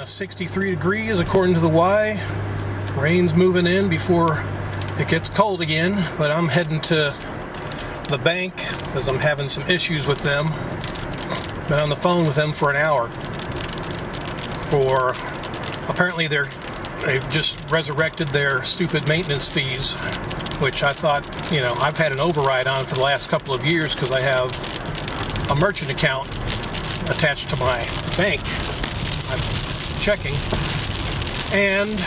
63 degrees according to the Y. Rain's moving in before it gets cold again, but I'm heading to the bank because I'm having some issues with them. Been on the phone with them for an hour. Apparently they've just resurrected their stupid maintenance fees, which I thought, I've had an override on for the last couple of years because I have a merchant account attached to my bank. I'm checking, and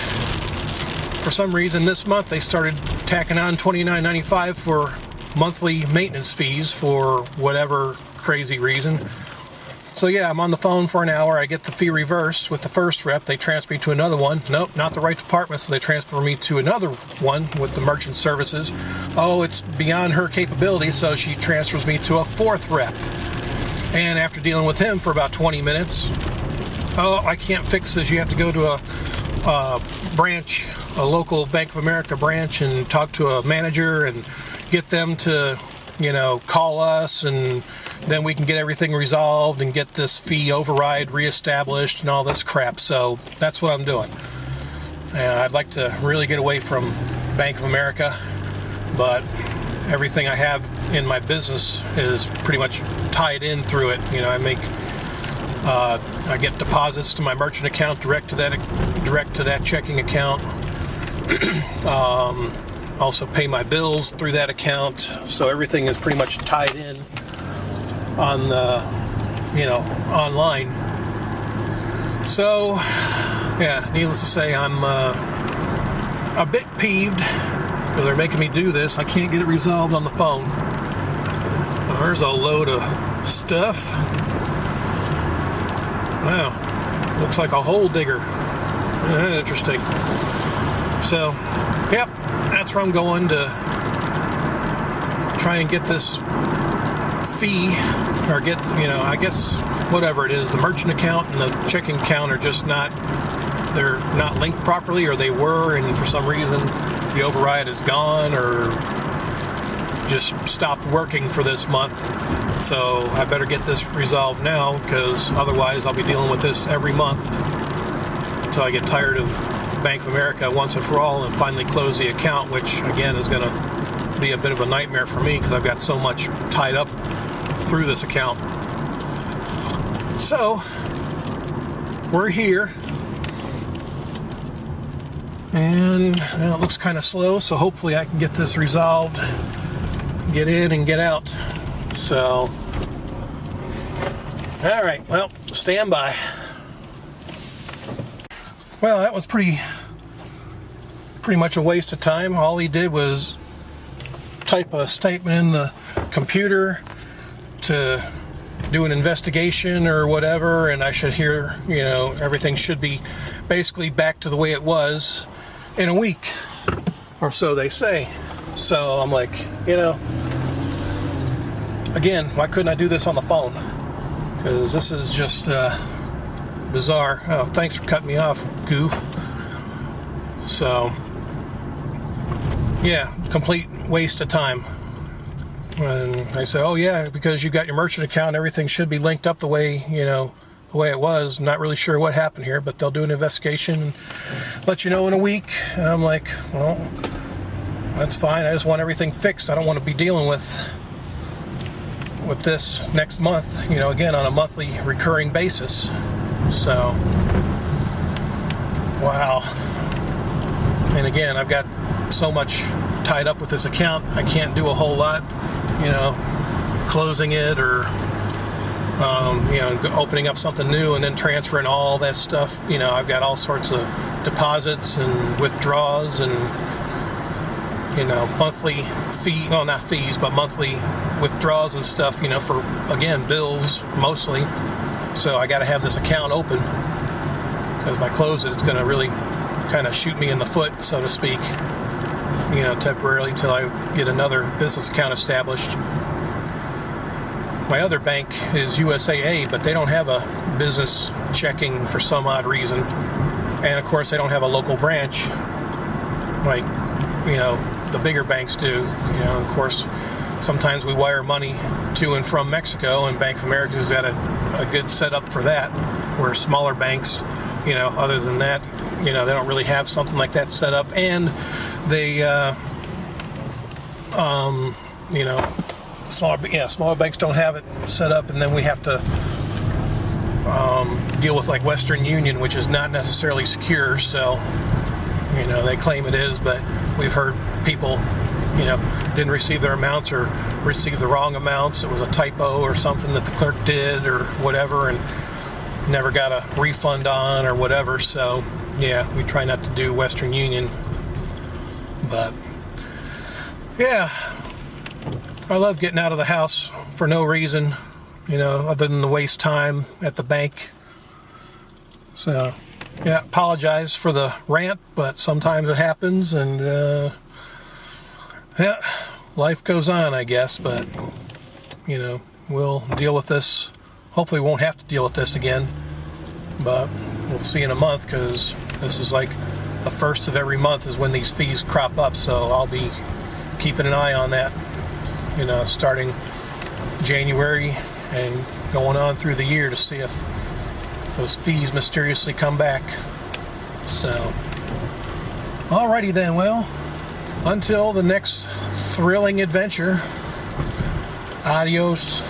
for some reason this month they started tacking on $29.95 for monthly maintenance fees for whatever crazy reason. So yeah, I'm on the phone for an hour. I get the fee reversed with the first rep. They transfer me to another one. Nope, not the right department, so they transfer me to another one with the merchant services. Oh, it's beyond her capability, so she transfers me to a fourth rep. And after dealing with him for about 20 minutes, oh, I can't fix this. You have to go to a branch, a local Bank of America branch, and talk to a manager and get them to, call us, and then we can get everything resolved and get this fee override reestablished and all this crap. So that's what I'm doing. And I'd like to really get away from Bank of America, but everything I have in my business is pretty much tied in through it. I get deposits to my merchant account direct to that checking account. Also pay my bills through that account. So everything is pretty much tied in on online. So yeah, needless to say, I'm a bit peeved because they're making me do this. I can't get it resolved on the phone. Well, there's a load of stuff. Wow, looks like a hole digger. Interesting. So, yep, that's where I'm going to try and get this fee, or get, I guess whatever it is, the merchant account and the checking account are just they're not linked properly, or they were, and for some reason the override is gone or just stopped working for this month. So I better get this resolved now, because otherwise I'll be dealing with this every month until I get tired of Bank of America once and for all and finally close the account, which again is going to be a bit of a nightmare for me because I've got so much tied up through this account. So we're here, and it looks kind of slow, so hopefully I can get this resolved, get in and get out. So all right, well, stand by. Well, that was pretty much a waste of time. All he did was type a statement in the computer to do an investigation or whatever, and I should hear, everything should be basically back to the way it was in a week, or so they say. So I'm like, again, why couldn't I do this on the phone? Because this is just bizarre. Oh, thanks for cutting me off, goof. So yeah, complete waste of time. And I say, oh yeah, because you got your merchant account, everything should be linked up the way, the way it was. Not really sure what happened here, but they'll do an investigation and let you know in a week. And I'm like, well, that's fine. I just want everything fixed. I don't want to be dealing with this next month, again, on a monthly recurring basis. So, wow. And again, I've got so much tied up with this account, I can't do a whole lot, closing it or, opening up something new and then transferring all that stuff. I've got all sorts of deposits and withdrawals and, monthly fee, well, not fees, but monthly withdrawals and stuff, for, again, bills mostly. So I got to have this account open. If I close it, it's going to really kind of shoot me in the foot, so to speak, temporarily till I get another business account established. My other bank is USAA, but they don't have a business checking for some odd reason. And of course, they don't have a local branch like, the bigger banks do. Of course, sometimes we wire money to and from Mexico, and Bank of America's got a good setup for that, where smaller banks Other than that, they don't really have something like that set up, and they, smaller banks don't have it set up, and then we have to deal with like Western Union, which is not necessarily secure. So, they claim it is, but we've heard people, didn't receive their amounts or received the wrong amounts. It was a typo or something that the clerk did or whatever, and never got a refund on or whatever. So, yeah, we try not to do Western Union. But, yeah, I love getting out of the house for no reason, other than to waste time at the bank. So, yeah, apologize for the rant, but sometimes it happens, and, yeah, life goes on, I guess, but, we'll deal with this. Hopefully we won't have to deal with this again, but we'll see in a month, because this is like the first of every month is when these fees crop up, so I'll be keeping an eye on that, starting January and going on through the year to see if those fees mysteriously come back. So, alrighty then, well, until the next thrilling adventure, adios.